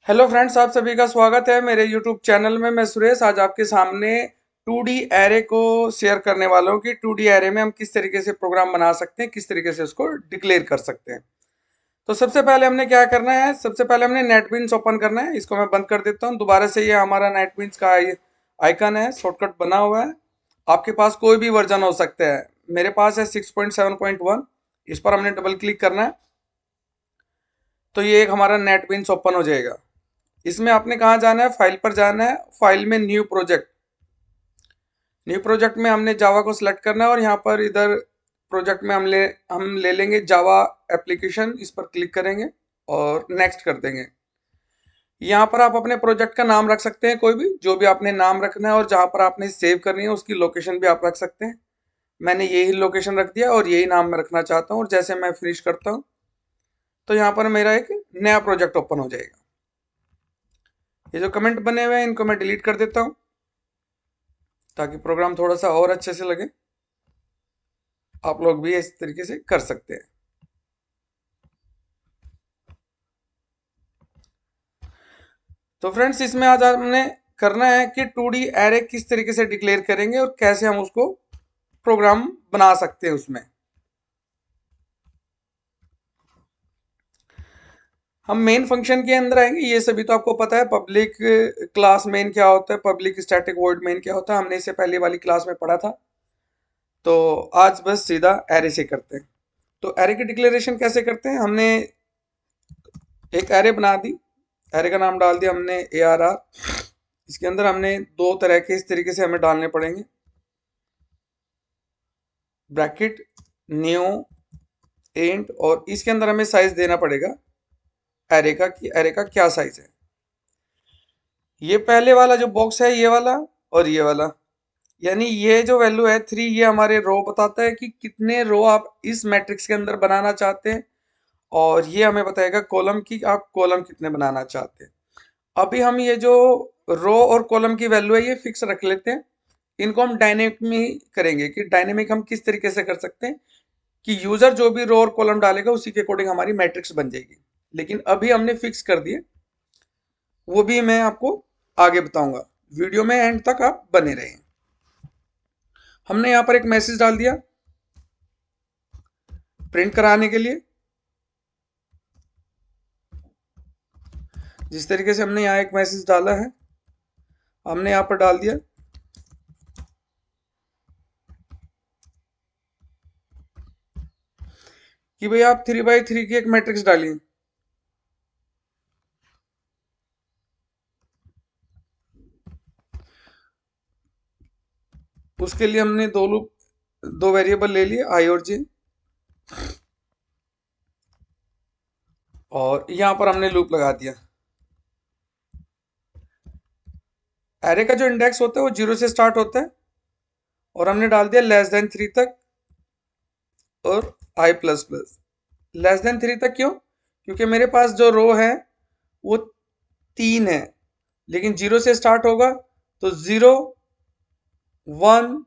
Hello friends, आप सभी का स्वागत है मेरे यूट्यूब चैनल में। मैं सुरेश आज आपके सामने 2D एरे को शेयर करने वाला हूँ कि 2D एरे में हम किस तरीके से प्रोग्राम बना सकते हैं, किस तरीके से उसको डिक्लेयर कर सकते हैं। तो सबसे पहले हमने क्या करना है, सबसे पहले हमने नेटबीन्स ओपन करना है। इसको मैं बंद कर देता हूँ। दोबारा से ये हमारा नेटबीन्स का आइकन है, शॉर्टकट बना हुआ है। आपके पास कोई भी वर्जन हो सकता है, मेरे पास है 6.7.1। इस पर हमने डबल क्लिक करना है तो ये एक हमारा नेटबीन्स ओपन हो जाएगा। इसमें आपने कहाँ जाना है, फाइल पर जाना है, फाइल में न्यू प्रोजेक्ट। न्यू प्रोजेक्ट में हमने जावा को सिलेक्ट करना है और यहाँ पर इधर प्रोजेक्ट में हम ले लेंगे जावा एप्लीकेशन। इस पर क्लिक करेंगे और नेक्स्ट कर देंगे। यहाँ पर आप अपने प्रोजेक्ट का नाम रख सकते हैं, कोई भी जो भी आपने नाम रखना है, और जहाँ पर आपने सेव करनी है उसकी लोकेशन भी आप रख सकते हैं। मैंने यही लोकेशन रख दिया और यही नाम मैं रखना चाहता हूँ। और जैसे मैं फिनिश करता हूँ तो यहाँ पर मेरा एक नया प्रोजेक्ट ओपन हो जाएगा। ये जो कमेंट बने हुए हैं इनको मैं डिलीट कर देता हूँ ताकि प्रोग्राम थोड़ा सा और अच्छे से लगे। आप लोग भी इस तरीके से कर सकते हैं। तो फ्रेंड्स, इसमें आज हमने करना है कि 2D एरे किस तरीके से डिक्लेयर करेंगे और कैसे हम उसको प्रोग्राम बना सकते हैं उसमें। हम मेन फंक्शन के अंदर आएंगे। ये सभी तो आपको पता है, पब्लिक क्लास मेन क्या होता है, पब्लिक स्टैटिक वॉइड मेन क्या होता है, हमने इसे पहली वाली क्लास में पढ़ा था। तो आज बस सीधा एरे से करते हैं। तो एरे की डिक्लेरेशन कैसे करते हैं, हमने एक एरे बना दी, एरे का नाम डाल दिया हमने ARR। इसके अंदर हमने दो तरह के इस तरीके से हमें डालने पड़ेंगे, ब्रैकेट, न्यू, एंड, और इसके अंदर हमें साइज देना पड़ेगा एरे का कि एरे का क्या साइज है। ये पहले वाला जो बॉक्स है, ये वाला और ये वाला, यानी ये जो वैल्यू है 3, ये हमारे रो बताता है कि कितने रो आप इस मैट्रिक्स के अंदर बनाना चाहते हैं। और ये हमें बताएगा कॉलम की आप कॉलम कितने बनाना चाहते हैं। अभी हम ये जो रो और कॉलम की वैल्यू है ये फिक्स रख लेते हैं। इनको हम डायनेमिक में करेंगे कि डायनेमिक हम किस तरीके से कर सकते हैं कि यूजर जो भी रो और कॉलम डालेगा उसी के अकॉर्डिंग हमारी मैट्रिक्स बन जाएगी। लेकिन अभी हमने फिक्स कर दिए, वो भी मैं आपको आगे बताऊंगा। वीडियो में एंड तक आप बने रहें। हमने यहाँ पर एक मैसेज डाल दिया प्रिंट कराने के लिए। जिस तरीके से हमने यहाँ एक मैसेज डाला है, हमने यहाँ पर डाल दिया कि भाई आप 3x3 की एक मैट्रिक्स डालिए। उसके लिए हमने दो वेरिएबल ले लिए, आई और जे, और यहां पर हमने लूप लगा दिया। एरे का जो इंडेक्स होता है वो 0 से स्टार्ट होता है और हमने डाल दिया <3 तक और i++। <3 तक क्यों? क्योंकि मेरे पास जो रो है वो 3 है, लेकिन 0 से स्टार्ट होगा तो 0, 1,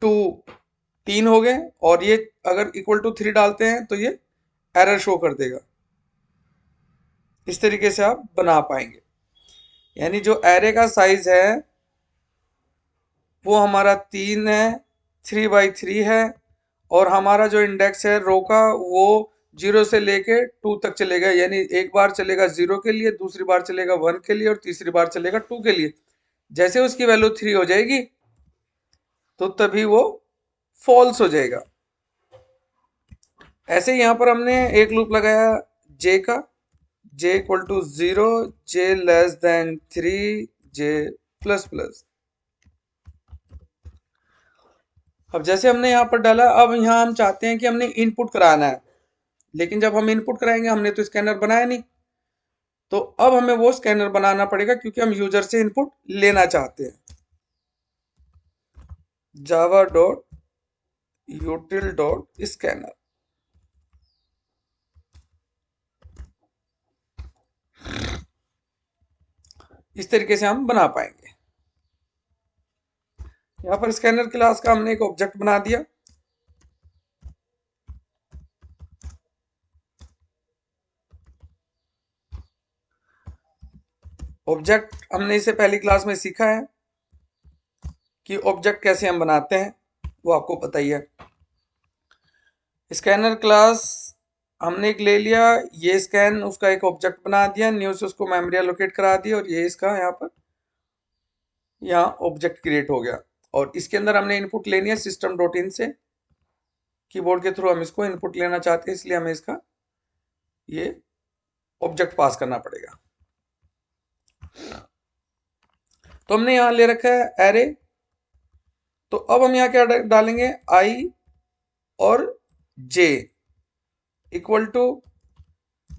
2, 3 हो गए। और ये अगर इक्वल टू 3 डालते हैं तो ये एरर शो कर देगा। इस तरीके से आप बना पाएंगे। यानी जो एरे का साइज है वो हमारा 3 है, 3x3 है, और हमारा जो इंडेक्स है रो का वो 0 से लेके 2 तक चलेगा। यानी एक बार चलेगा 0 के लिए, दूसरी बार चलेगा 1 के लिए और तीसरी बार चलेगा 2 के लिए। जैसे उसकी वैल्यू 3 हो जाएगी तो तभी वो फॉल्स हो जाएगा। ऐसे ही यहाँ पर हमने एक लूप लगाया जे का, j=0, j<3, j++। अब जैसे हमने यहाँ पर डाला, अब यहाँ हम चाहते हैं कि हमने इनपुट कराना है, लेकिन जब हम इनपुट कराएंगे, हमने तो स्कैनर बनाया नहीं, तो अब हमें वो स्कैनर बनाना पड़ेगा क्योंकि हम यूजर से इनपुट लेना चाहते हैं। java.util.scanner, इस तरीके से हम बना पाएंगे। यहाँ पर स्कैनर क्लास का हमने एक ऑब्जेक्ट बना दिया। ऑब्जेक्ट हमने इसे पहली क्लास में सीखा है कि ऑब्जेक्ट कैसे हम बनाते हैं, वो आपको पता ही है। स्कैनर क्लास हमने एक ले लिया, ये स्कैन उसका एक ऑब्जेक्ट बना दिया, न्यू से उसको मेमोरी एलोकेट करा दी और ये इसका यहाँ पर यहाँ ऑब्जेक्ट क्रिएट हो गया। और इसके अंदर हमने इनपुट लेनी है सिस्टम डॉट इन से, कीबोर्ड के थ्रू हम इसको इनपुट लेना चाहते हैं, इसलिए हमें इसका ये ऑब्जेक्ट पास करना पड़ेगा। तो हमने यहाँ ले रखा है एरे, तो अब हम यहाँ क्या डालेंगे, आई और J equal to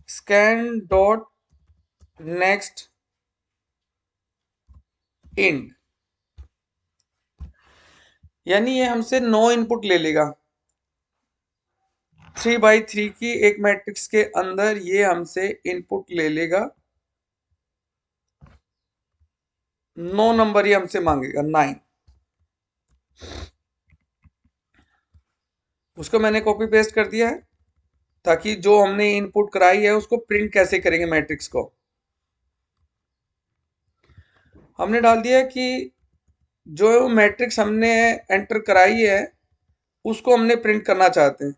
scan dot next int, यानी ये हमसे 9 इनपुट ले लेगा। 3x3 की एक मैट्रिक्स के अंदर ये हमसे इनपुट ले लेगा, 9 नंबर ये हमसे मांगेगा, 9। उसको मैंने कॉपी पेस्ट कर दिया है ताकि जो हमने इनपुट कराई है उसको प्रिंट कैसे करेंगे मैट्रिक्स को। हमने डाल दिया कि जो मैट्रिक्स हमने एंटर कराई है उसको हमने प्रिंट करना चाहते हैं।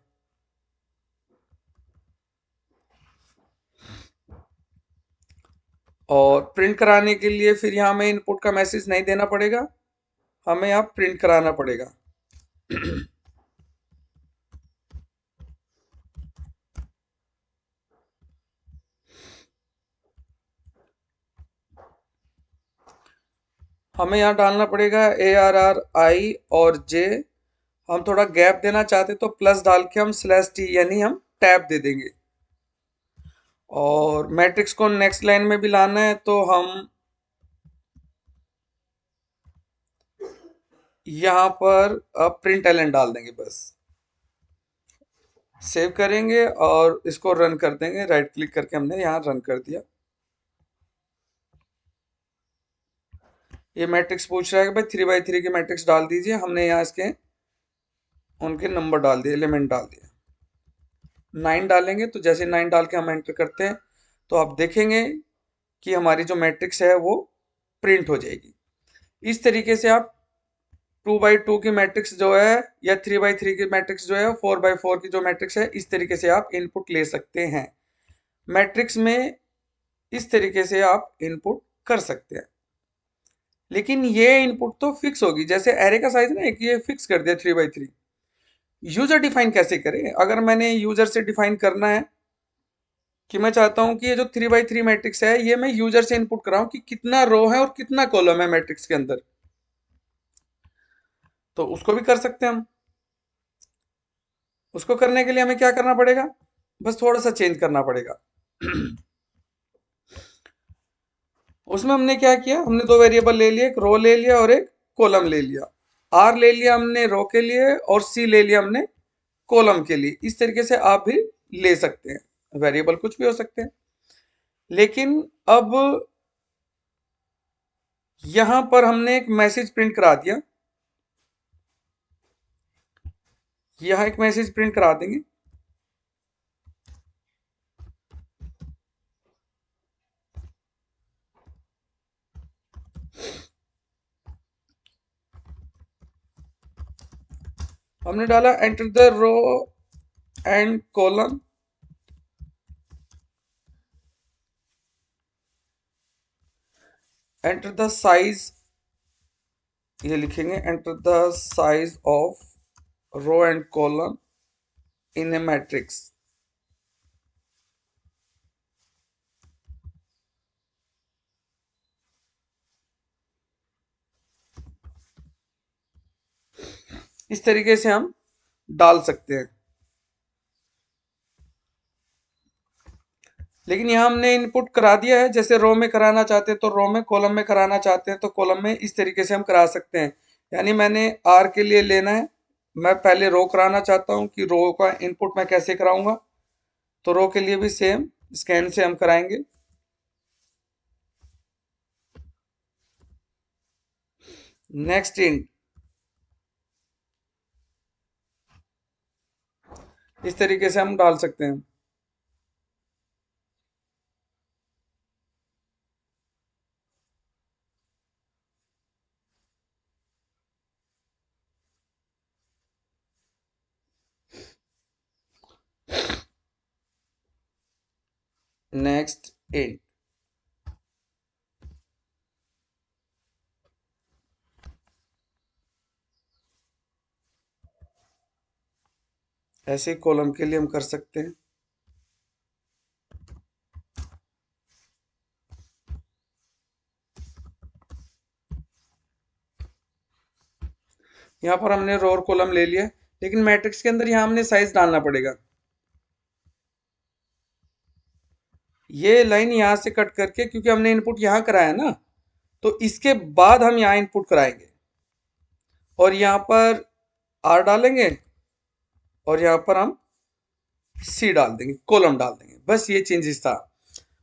और प्रिंट कराने के लिए फिर यहाँ हमें इनपुट का मैसेज नहीं देना पड़ेगा, हमें यहाँ प्रिंट कराना पड़ेगा। हमें यहाँ डालना पड़ेगा ARR I और J। हम थोड़ा गैप देना चाहते तो प्लस डाल के हम /t यानी हम टैब दे देंगे। और मैट्रिक्स को नेक्स्ट लाइन में भी लाना है तो हम यहाँ पर अब प्रिंट एलन डाल देंगे, बस सेव करेंगे और इसको रन कर देंगे। राइट क्लिक करके हमने यहाँ रन कर दिया। ये मैट्रिक्स पूछ रहा है कि भाई 3x3 की मैट्रिक्स डाल दीजिए, हमने यहाँ इसके उनके नंबर डाल दिए, एलिमेंट डाल दिए। 9 डालेंगे तो जैसे 9 डाल के हम एंटर करते हैं तो आप देखेंगे कि हमारी जो मैट्रिक्स है वो प्रिंट हो जाएगी। इस तरीके से आप 2x2 की मैट्रिक्स जो है या 3x3 की मैट्रिक्स जो है, 4x4 की जो मैट्रिक्स है, इस तरीके से आप इनपुट ले सकते हैं। मैट्रिक्स में इस तरीके से आप इनपुट कर सकते हैं, लेकिन ये इनपुट तो फिक्स होगी। जैसे एरे का साइज ना, एक ये फिक्स कर दिया 3x3। यूजर डिफाइन कैसे करें? अगर मैंने यूजर से डिफाइन करना है कि मैं चाहता हूं कि ये जो 3x3 मैट्रिक्स है ये मैं यूजर से इनपुट कराऊं कि कितना रो है और कितना कॉलम है मैट्रिक्स के अंदर, तो उसको भी कर सकते हैं हम। उसको करने के लिए हमें क्या करना पड़ेगा, बस थोड़ा सा चेंज करना पड़ेगा। उसमें हमने क्या किया, हमने दो वेरिएबल ले लिए, एक रो ले लिया और एक कॉलम ले लिया। आर ले लिया हमने रो के लिए और सी ले लिया हमने कॉलम के लिए। इस तरीके से आप भी ले सकते हैं, वेरिएबल कुछ भी हो सकते हैं। लेकिन अब यहां पर हमने एक मैसेज प्रिंट करा दिया, यहां एक मैसेज प्रिंट करा देंगे। हमने डाला enter the row and column, enter the size, ये लिखेंगे enter the size of row and column in a matrix. इस तरीके से हम डाल सकते हैं। लेकिन यहाँ हमने इनपुट करा दिया है, जैसे रो में कराना चाहते हैं तो रो में, कॉलम में कराना चाहते हैं तो कॉलम में, इस तरीके से हम करा सकते हैं। यानी मैंने आर के लिए लेना है, मैं पहले रो कराना चाहता हूँ कि रो का इनपुट मैं कैसे कराऊंगा, तो रो के लिए भी सेम स्कैन से हम कराएंगे। नेक्स्ट इंट, इस तरीके से हम डाल सकते हैं। Next int. ऐसे कॉलम के लिए हम कर सकते हैं। यहाँ पर हमने रो और कॉलम ले लिया, लेकिन मैट्रिक्स के अंदर यहाँ हमने साइज डालना पड़ेगा। ये लाइन यहाँ से कट करके, क्योंकि हमने इनपुट यहाँ कराया ना, तो इसके बाद हम यहाँ इनपुट कराएंगे और यहाँ पर आर डालेंगे और यहाँ पर हम सी डाल देंगे, कॉलम डाल देंगे। बस ये चेंजेस था।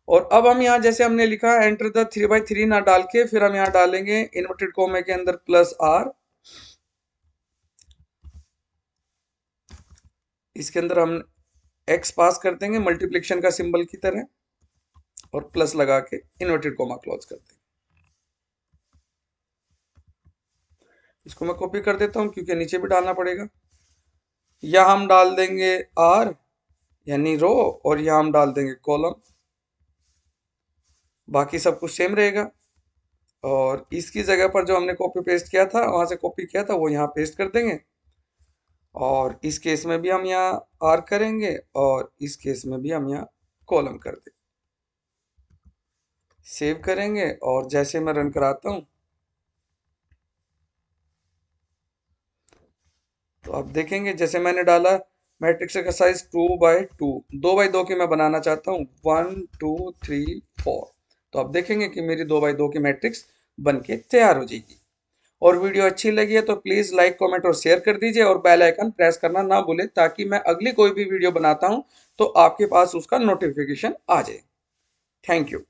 और अब हम यहाँ जैसे हमने लिखा एंटर द 3 by 3 ना डाल के, फिर हम यहाँ डालेंगे इन्वर्टेड कोमे के अंदर प्लस आर। इसके अंदर हम एक्स पास कर देंगे मल्टीप्लिकेशन का सिंबल की तरह, और प्लस लगा के इन्वर्टेड कोमा क्लोज कर देंगे। इसको मैं कॉपी कर देता हूं क्योंकि नीचे भी डालना पड़ेगा। यहाँ हम डाल देंगे आर यानी रो, और यहाँ हम डाल देंगे कॉलम। बाकी सब कुछ सेम रहेगा। और इसकी जगह पर जो हमने कॉपी पेस्ट किया था, वहां से कॉपी किया था, वो यहाँ पेस्ट कर देंगे। और इस केस में भी हम यहाँ आर करेंगे और इस केस में भी हम यहाँ कॉलम कर देंगे। सेव करेंगे और जैसे मैं रन कराता हूँ तो आप देखेंगे जैसे मैंने डाला मैट्रिक्स का साइज 2 by 2, 2 by 2 की मैं बनाना चाहता हूँ 1 2 3 4। तो आप देखेंगे कि मेरी 2 by 2 की मैट्रिक्स बन के तैयार हो जाएगी। और वीडियो अच्छी लगी है तो प्लीज लाइक कमेंट और शेयर कर दीजिए, और बेल आइकन प्रेस करना ना भूलें, ताकि मैं अगली कोई भी वीडियो बनाता हूं तो आपके पास उसका नोटिफिकेशन आ जाए। Thank you.